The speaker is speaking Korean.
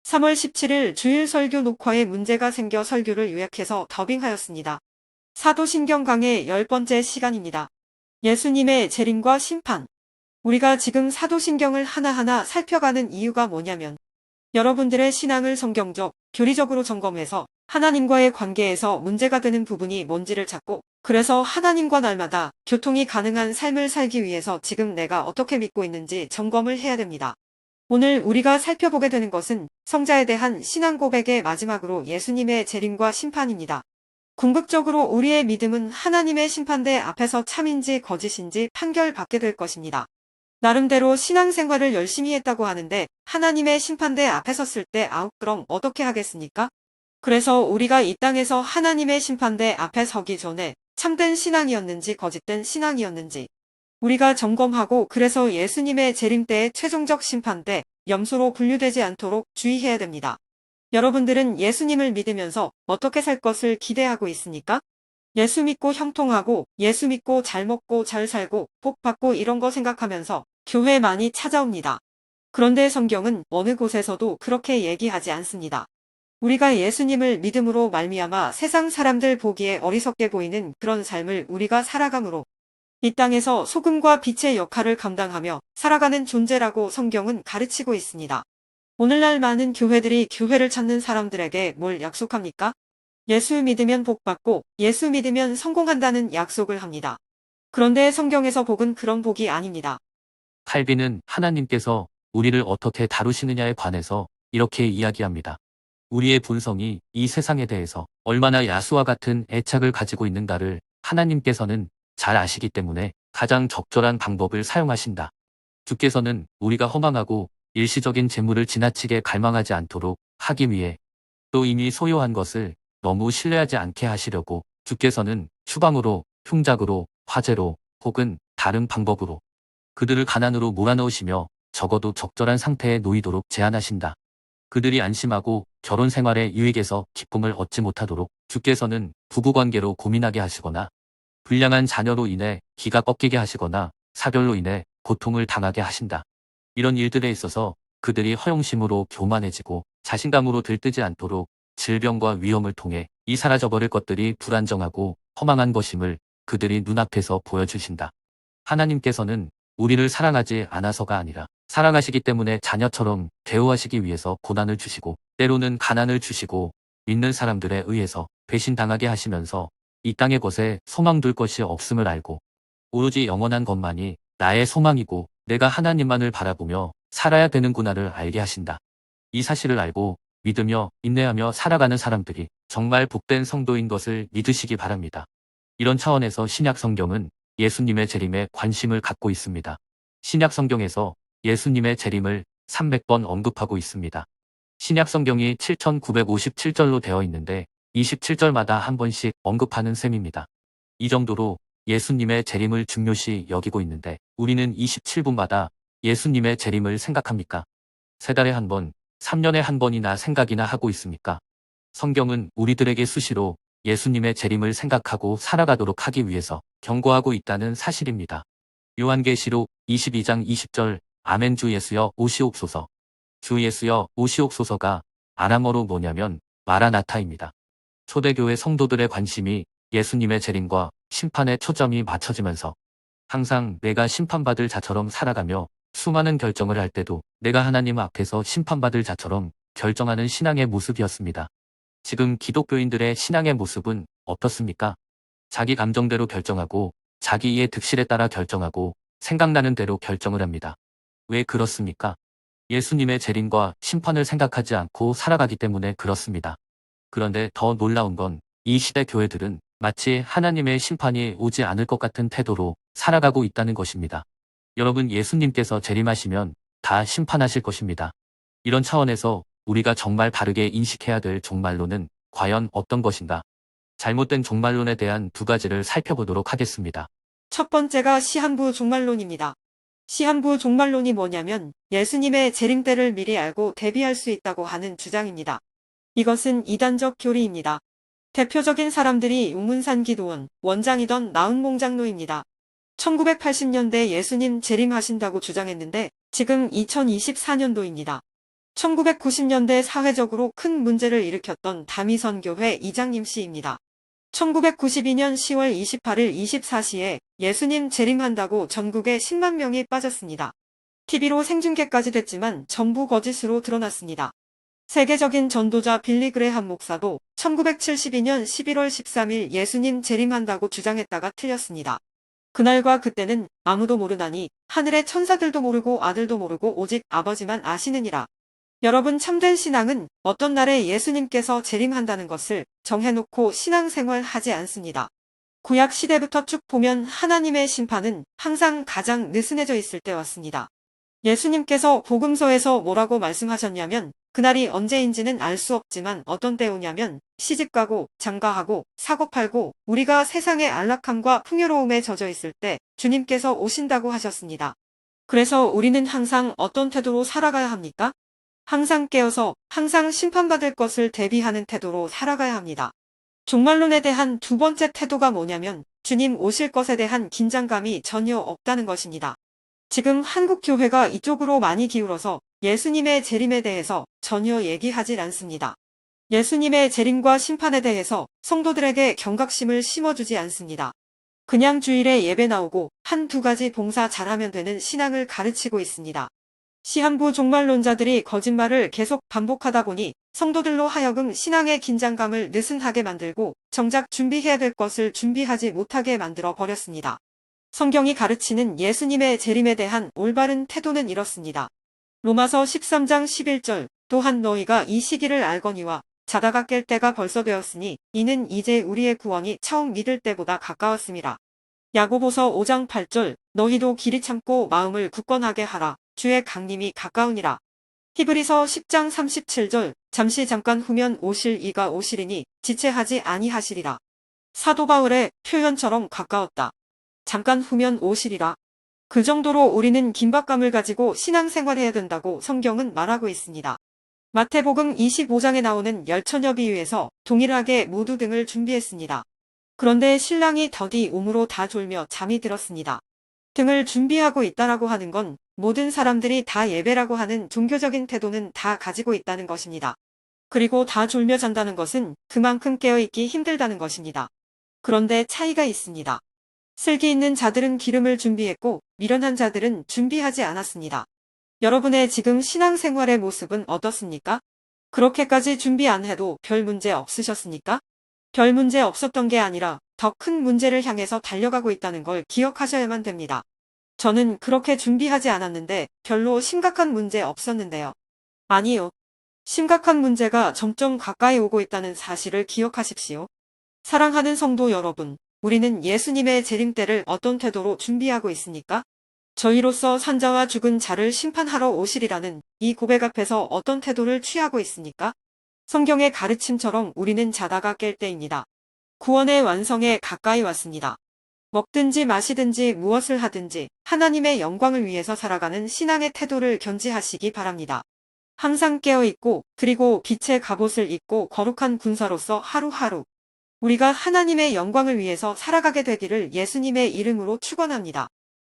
3월 17일 주일 설교 녹화에 문제가 생겨 설교를 요약해서 더빙하였습니다. 사도신경 강의 10번째 시간입니다. 예수님의 재림과 심판. 우리가 지금 사도신경을 하나하나 살펴가는 이유가 뭐냐면 여러분들의 신앙을 성경적, 교리적으로 점검해서 하나님과의 관계에서 문제가 되는 부분이 뭔지를 찾고 그래서 하나님과 날마다 교통이 가능한 삶을 살기 위해서 지금 내가 어떻게 믿고 있는지 점검을 해야 됩니다. 오늘 우리가 살펴보게 되는 것은 성자에 대한 신앙 고백의 마지막으로 예수님의 재림과 심판입니다. 궁극적으로 우리의 믿음은 하나님의 심판대 앞에서 참인지 거짓인지 판결받게 될 것입니다. 나름대로 신앙생활을 열심히 했다고 하는데 하나님의 심판대 앞에 섰을 때 그럼 어떻게 하겠습니까? 그래서 우리가 이 땅에서 하나님의 심판대 앞에 서기 전에 참된 신앙이었는지 거짓된 신앙이었는지 우리가 점검하고 그래서 예수님의 재림 때의 최종적 심판 때 염소로 분류되지 않도록 주의해야 됩니다. 여러분들은 예수님을 믿으면서 어떻게 살 것을 기대하고 있습니까? 예수 믿고 형통하고 예수 믿고 잘 먹고 잘 살고 복 받고 이런 거 생각하면서 교회 많이 찾아옵니다. 그런데 성경은 어느 곳에서도 그렇게 얘기하지 않습니다. 우리가 예수님을 믿음으로 말미암아 세상 사람들 보기에 어리석게 보이는 그런 삶을 우리가 살아감으로 이 땅에서 소금과 빛의 역할을 감당하며 살아가는 존재라고 성경은 가르치고 있습니다. 오늘날 많은 교회들이 교회를 찾는 사람들에게 뭘 약속합니까? 예수 믿으면 복 받고 예수 믿으면 성공한다는 약속을 합니다. 그런데 성경에서 복은 그런 복이 아닙니다. 칼빈은 하나님께서 우리를 어떻게 다루시느냐에 관해서 이렇게 이야기합니다. 우리의 본성이 이 세상에 대해서 얼마나 야수와 같은 애착을 가지고 있는가를 하나님께서는 잘 아시기 때문에 가장 적절한 방법을 사용하신다. 주께서는 우리가 허망하고 일시적인 재물을 지나치게 갈망하지 않도록 하기 위해 또 이미 소유한 것을 너무 신뢰하지 않게 하시려고 주께서는 추방으로, 흉작으로, 화재로 혹은 다른 방법으로 그들을 가난으로 몰아넣으시며 적어도 적절한 상태에 놓이도록 제한하신다. 그들이 안심하고 결혼 생활의 유익에서 기쁨을 얻지 못하도록 주께서는 부부관계로 고민하게 하시거나 불량한 자녀로 인해 기가 꺾이게 하시거나 사별로 인해 고통을 당하게 하신다. 이런 일들에 있어서 그들이 허영심으로 교만해지고 자신감으로 들뜨지 않도록 질병과 위험을 통해 이 사라져버릴 것들이 불안정하고 허망한 것임을 그들이 눈앞에서 보여주신다. 하나님께서는 우리를 사랑하지 않아서가 아니라 사랑하시기 때문에 자녀처럼 대우하시기 위해서 고난을 주시고 때로는 가난을 주시고 믿는 사람들에 의해서 배신당하게 하시면서 이 땅의 것에 소망 둘 것이 없음을 알고 오로지 영원한 것만이 나의 소망이고 내가 하나님만을 바라보며 살아야 되는구나를 알게 하신다. 이 사실을 알고 믿으며 인내하며 살아가는 사람들이 정말 복된 성도인 것을 믿으시기 바랍니다. 이런 차원에서 신약 성경은 예수님의 재림에 관심을 갖고 있습니다. 신약 성경에서 예수님의 재림을 300번 언급하고 있습니다. 신약 성경이 7957절로 되어 있는데 27절마다 한 번씩 언급하는 셈입니다. 이 정도로 예수님의 재림을 중요시 여기고 있는데 우리는 27분마다 예수님의 재림을 생각합니까? 3달에 한 번, 3년에 한 번이나 생각이나 하고 있습니까? 성경은 우리들에게 수시로 예수님의 재림을 생각하고 살아가도록 하기 위해서 경고하고 있다는 사실입니다. 요한계시록 22장 20절 아멘 주 예수여 오시옵소서. 주 예수여 오시옵소서가 아람어로 뭐냐면 마라나타입니다. 초대교회 성도들의 관심이 예수님의 재림과 심판에 초점이 맞춰지면서 항상 내가 심판받을 자처럼 살아가며 수많은 결정을 할 때도 내가 하나님 앞에서 심판받을 자처럼 결정하는 신앙의 모습이었습니다. 지금 기독교인들의 신앙의 모습은 어떻습니까? 자기 감정대로 결정하고 자기 이해 득실에 따라 결정하고 생각나는 대로 결정을 합니다. 왜 그렇습니까? 예수님의 재림과 심판을 생각하지 않고 살아가기 때문에 그렇습니다. 그런데 더 놀라운 건 이 시대 교회들은 마치 하나님의 심판이 오지 않을 것 같은 태도로 살아가고 있다는 것입니다. 여러분, 예수님께서 재림하시면 다 심판하실 것입니다. 이런 차원에서 우리가 정말 바르게 인식해야 될 종말론은 과연 어떤 것인가? 잘못된 종말론에 대한 2가지를 살펴보도록 하겠습니다. 첫 번째가 시한부 종말론입니다. 시한부 종말론이 뭐냐면 예수님의 재림 때를 미리 알고 대비할 수 있다고 하는 주장입니다. 이것은 이단적 교리입니다. 대표적인 사람들이 우문산 기도원, 원장이던 나은몽 장로입니다. 1980년대 예수님 재림하신다고 주장했는데 지금 2024년도입니다. 1990년대 사회적으로 큰 문제를 일으켰던 다미선교회 이장님 씨입니다. 1992년 10월 28일 24시에 예수님 재림한다고 전국에 10만 명이 빠졌습니다. TV로 생중계까지 됐지만 전부 거짓으로 드러났습니다. 세계적인 전도자 빌리 그레함 목사도 1972년 11월 13일 예수님 재림한다고 주장했다가 틀렸습니다. 그날과 그때는 아무도 모르나니 하늘의 천사들도 모르고 아들도 모르고 오직 아버지만 아시느니라. 여러분, 참된 신앙은 어떤 날에 예수님께서 재림한다는 것을 정해놓고 신앙생활 하지 않습니다. 구약 시대부터 쭉 보면 하나님의 심판은 항상 가장 느슨해져 있을 때 왔습니다. 예수님께서 복음서에서 뭐라고 말씀하셨냐면 그날이 언제인지는 알 수 없지만 어떤 때 오냐면 시집가고 장가하고 사고팔고 우리가 세상의 안락함과 풍요로움에 젖어 있을 때 주님께서 오신다고 하셨습니다. 그래서 우리는 항상 어떤 태도로 살아가야 합니까? 항상 깨어서 항상 심판받을 것을 대비하는 태도로 살아가야 합니다. 종말론에 대한 두 번째 태도가 뭐냐면 주님 오실 것에 대한 긴장감이 전혀 없다는 것입니다. 지금 한국 교회가 이쪽으로 많이 기울어서 예수님의 재림에 대해서 전혀 얘기하질 않습니다. 예수님의 재림과 심판에 대해서 성도들에게 경각심을 심어주지 않습니다. 그냥 주일에 예배 나오고 한두 가지 봉사 잘하면 되는 신앙을 가르치고 있습니다. 시한부 종말론자들이 거짓말을 계속 반복하다 보니 성도들로 하여금 신앙의 긴장감을 느슨하게 만들고 정작 준비해야 될 것을 준비하지 못하게 만들어 버렸습니다. 성경이 가르치는 예수님의 재림에 대한 올바른 태도는 이렇습니다. 로마서 13장 11절 또한 너희가 이 시기를 알거니와 자다가 깰 때가 벌써 되었으니 이는 이제 우리의 구원이 처음 믿을 때보다 가까웠음이라. 야고보서 5장 8절 너희도 길이 참고 마음을 굳건하게 하라. 주의 강림이 가까우니라. 히브리서 10장 37절 잠시 잠깐 후면 오실 이가 오시리니 지체하지 아니하시리라. 사도 바울의 표현처럼 가까웠다. 잠깐 후면 오시리라. 그 정도로 우리는 긴박감을 가지고 신앙생활해야 된다고 성경은 말하고 있습니다. 마태복음 25장에 나오는 열처녀 비유에서 동일하게 모두 등을 준비했습니다. 그런데 신랑이 더디 옴으로 다 졸며 잠이 들었습니다. 등을 준비하고 있다라고 하는 건 모든 사람들이 다 예배라고 하는 종교적인 태도는 다 가지고 있다는 것입니다. 그리고 다 졸며 잔다는 것은 그만큼 깨어있기 힘들다는 것입니다. 그런데 차이가 있습니다. 슬기 있는 자들은 기름을 준비했고 미련한 자들은 준비하지 않았습니다. 여러분의 지금 신앙생활의 모습은 어떻습니까? 그렇게까지 준비 안 해도 별 문제 없으셨습니까? 별 문제 없었던 게 아니라 더 큰 문제를 향해서 달려가고 있다는 걸 기억하셔야만 됩니다. 저는 그렇게 준비하지 않았는데 별로 심각한 문제 없었는데요. 아니요. 심각한 문제가 점점 가까이 오고 있다는 사실을 기억하십시오. 사랑하는 성도 여러분, 우리는 예수님의 재림 때를 어떤 태도로 준비하고 있습니까? 저희로서 산자와 죽은 자를 심판하러 오시리라는 이 고백 앞에서 어떤 태도를 취하고 있습니까? 성경의 가르침처럼 우리는 자다가 깰 때입니다. 구원의 완성에 가까이 왔습니다. 먹든지 마시든지 무엇을 하든지 하나님의 영광을 위해서 살아가는 신앙의 태도를 견지하시기 바랍니다. 항상 깨어있고 그리고 빛의 갑옷을 입고 거룩한 군사로서 하루하루 우리가 하나님의 영광을 위해서 살아가게 되기를 예수님의 이름으로 축원합니다.